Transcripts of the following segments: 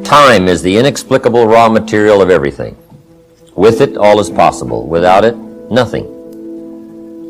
Time is the inexplicable raw material of everything. With it, all is possible. Without it, nothing.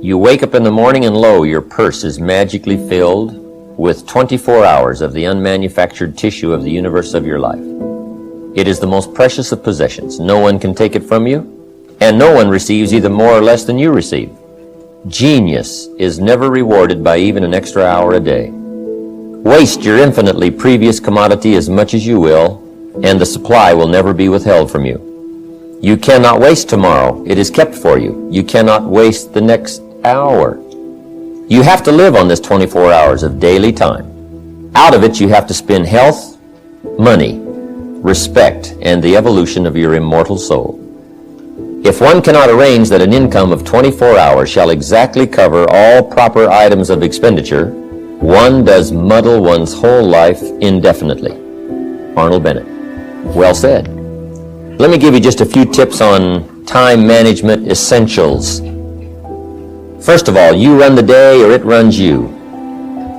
You wake up in the morning and lo, your purse is magically filled with 24 hours of the unmanufactured tissue of the universe of your life. It is the most precious of possessions. No one can take it from you, and no one receives either more or less than you receive. Genius is never rewarded by even an extra hour a day. Waste your infinitely previous commodity as much as you will, and the supply will never be withheld from you. You cannot waste tomorrow. It is kept for you. You cannot waste the next hour. You have to live on this 24 hours of daily time. Out of it, you have to spend health, money, respect, and the evolution of your immortal soul. If one cannot arrange that an income of 24 hours shall exactly cover all proper items of expenditure, one does muddle one's whole life indefinitely. Arnold Bennett. Well said. Let me give you just a few tips on time management essentials. First of all, you run the day or it runs you.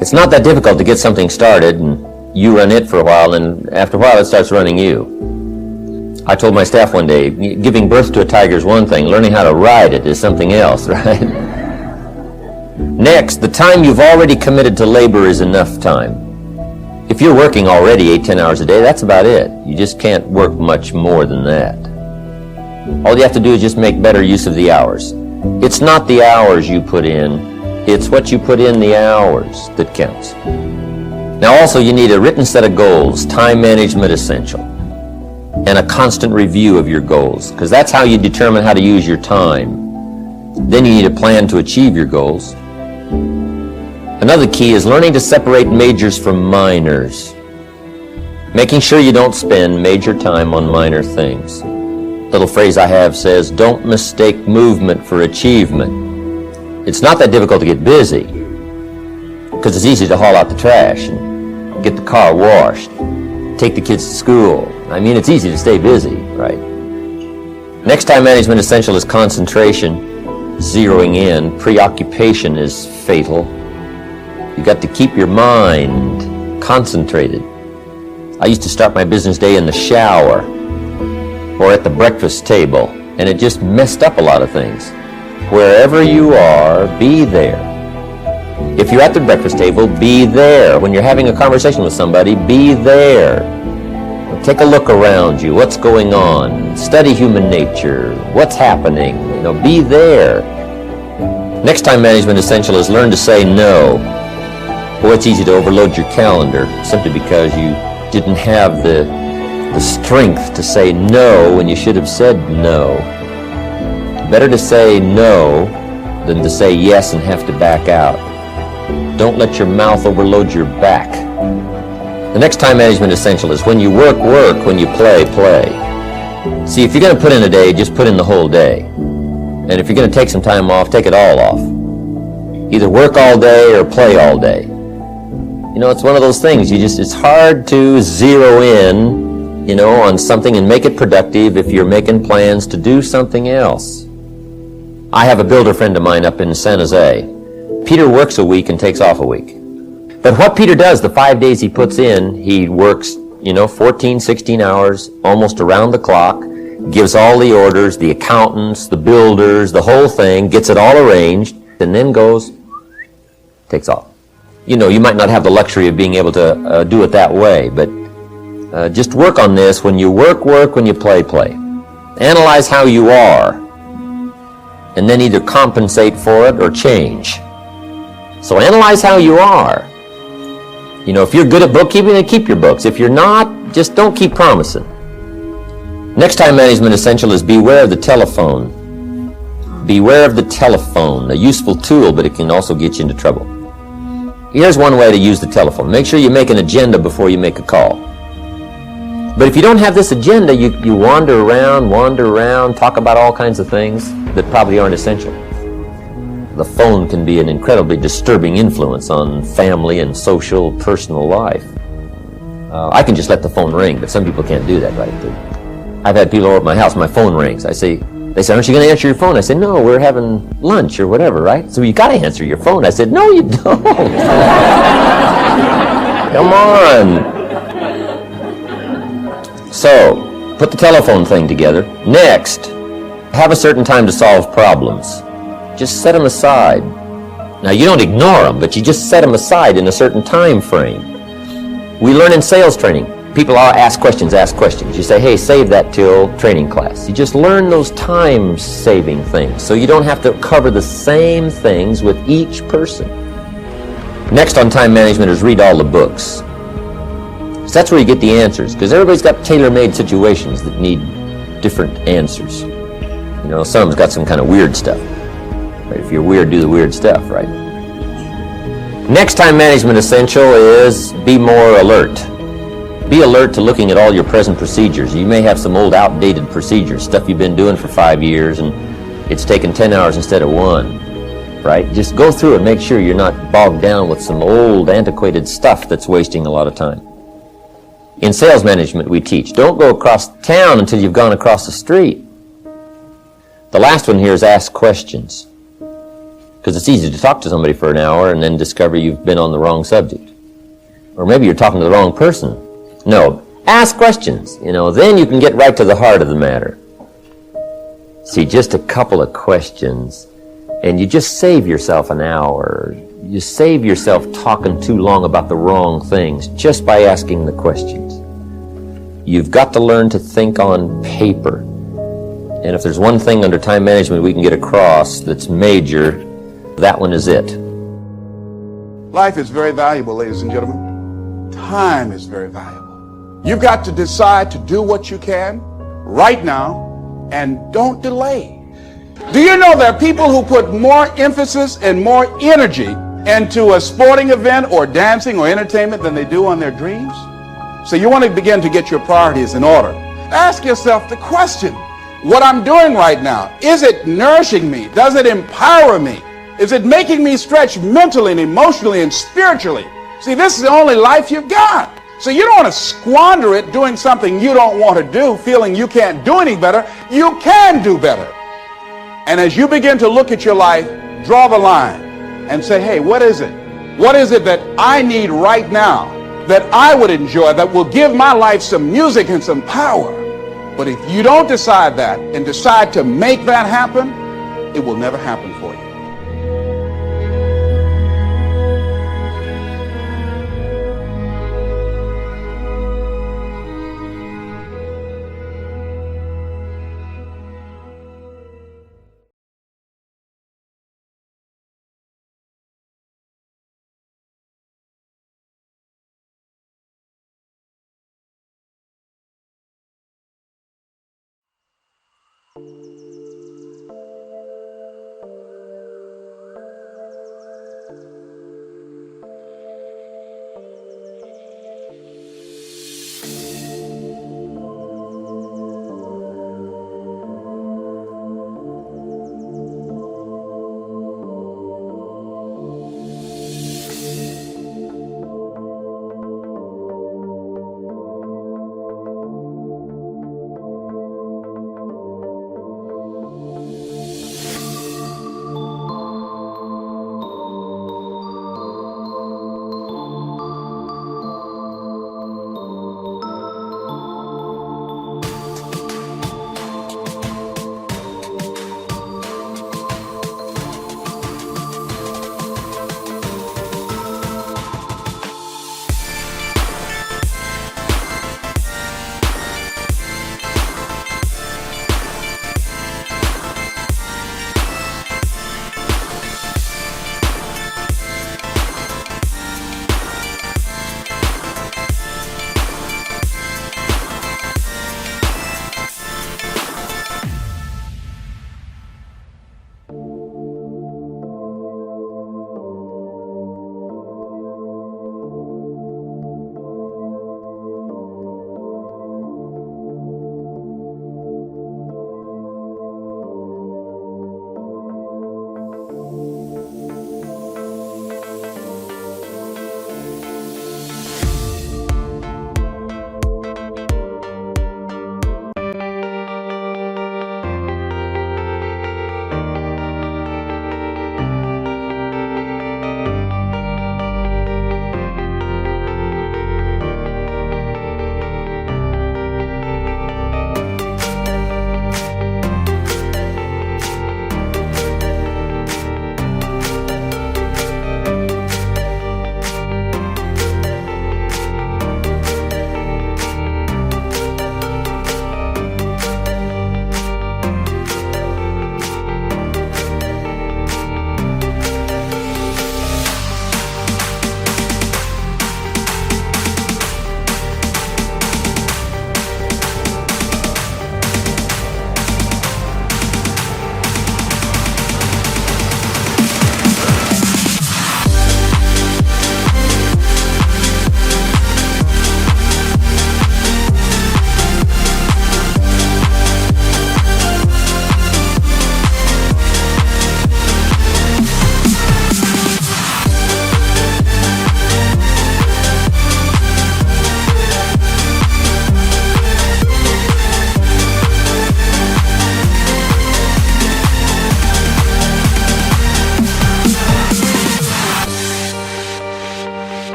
It's not that difficult to get something started, and you run it for a while, and after a while it starts running you. I told my staff one day, giving birth to a tiger is one thing, learning how to ride it is something else, right? Next, the time you've already committed to labor is enough time. If you're working already 8-10 hours a day, that's about it. You just can't work much more than that. All you have to do is just make better use of the hours. It's not the hours you put in, it's what you put in the hours that counts. Now also you need a written set of goals, time management essential, and a constant review of your goals, because that's how you determine how to use your time. Then you need a plan to achieve your goals. Another key is learning to separate majors from minors. Making sure you don't spend major time on minor things. Little phrase I have says, don't mistake movement for achievement. It's not that difficult to get busy, because it's easy to haul out the trash and get the car washed, take the kids to school. I mean, it's easy to stay busy, right? Next time management essential is concentration, zeroing in. Preoccupation is fatal. You got to keep your mind concentrated. I used to start my business day in the shower or at the breakfast table, and it just messed up a lot of things. Wherever you are, be there. If you're at the breakfast table, be there. When you're having a conversation with somebody, be there. Take a look around you. What's going on? Study human nature. What's happening? Be there. Next time management essential is learn to say no. Boy, it's easy to overload your calendar simply because you didn't have the strength to say no when you should have said no. Better to say no than to say yes and have to back out. Don't let your mouth overload your back. The next time management essential is when you work, work. When you play, play. See, if you're going to put in a day, just put in the whole day. And if you're going to take some time off, take it all off. Either work all day or play all day. It's one of those things. It's hard to zero in, on something and make it productive if you're making plans to do something else. I have a builder friend of mine up in San Jose. Peter works a week and takes off a week. But what Peter does, the 5 days he puts in, he works, 14, 16 hours, almost around the clock, gives all the orders, the accountants, the builders, the whole thing, gets it all arranged, and then goes, takes off. You might not have the luxury of being able to do it that way, but just work on this. When you work, work. When you play, play. Analyze how you are, and then either compensate for it or change. So analyze how you are. If you're good at bookkeeping, then keep your books. If you're not, just don't keep promising. Next time management essential is beware of the telephone. Beware of the telephone, a useful tool, but it can also get you into trouble. Here's one way to use the telephone. Make sure you make an agenda before you make a call. But if you don't have this agenda, you wander around, talk about all kinds of things that probably aren't essential. The phone can be an incredibly disturbing influence on family and social, personal life. I can just let the phone ring, but some people can't do that, right? I've had people over at my house, my phone rings. They say, aren't you going to answer your phone? I say, no, we're having lunch or whatever, right? So you got to answer your phone. I said, no, you don't. Come on. So, put the telephone thing together. Next, have a certain time to solve problems. Just set them aside. Now, you don't ignore them, but you just set them aside in a certain time frame. We learn in sales training. People ask questions. You say, hey, save that till training class. You just learn those time-saving things, so you don't have to cover the same things with each person. Next on time management is read all the books. So that's where you get the answers, because everybody's got tailor-made situations that need different answers. You know, some of them's got some kind of weird stuff. Right? If you're weird, do the weird stuff, right? Next time management essential is be more alert. Be alert to looking at all your present procedures. You may have some old outdated procedures, stuff you've been doing for 5 years, and it's taken 10 hours instead of 1, right? Just go through and make sure you're not bogged down with some old antiquated stuff that's wasting a lot of time. In sales management, we teach, don't go across town until you've gone across the street. The last one here is ask questions, because it's easy to talk to somebody for an hour and then discover you've been on the wrong subject. Or maybe you're talking to the wrong person. No, ask questions, then you can get right to the heart of the matter. See, just a couple of questions, and you just save yourself an hour. You save yourself talking too long about the wrong things just by asking the questions. You've got to learn to think on paper. And if there's one thing under time management we can get across that's major, that one is it. Life is very valuable, ladies and gentlemen. Time is very valuable. You've got to decide to do what you can right now and don't delay. Do you know there are people who put more emphasis and more energy into a sporting event or dancing or entertainment than they do on their dreams? So you want to begin to get your priorities in order. Ask yourself the question, what I'm doing right now, is it nourishing me? Does it empower me? Is it making me stretch mentally and emotionally and spiritually? See, this is the only life you've got. So you don't want to squander it doing something you don't want to do, feeling you can't do any better. You can do better. And as you begin to look at your life, draw the line and say, hey, what is it? What is it that I need right now that I would enjoy, that will give my life some music and some power? But if you don't decide that and decide to make that happen, it will never happen for you.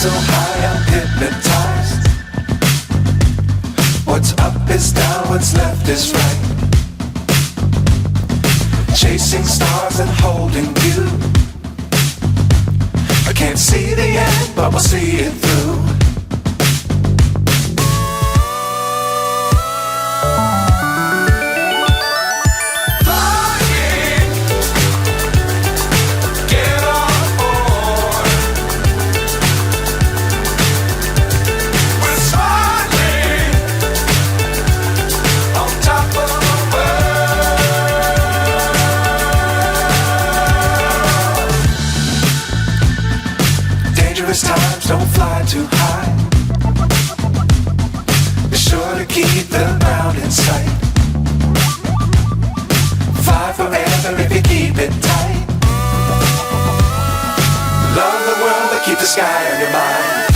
so high I'm hypnotized. What's up is down, what's left is right. Chasing stars and holding you. I can't see the end, but we'll see it through. Times don't fly too high. Be sure to keep the ground in sight. Fly forever if you keep it tight. Love the world but keep the sky on your mind.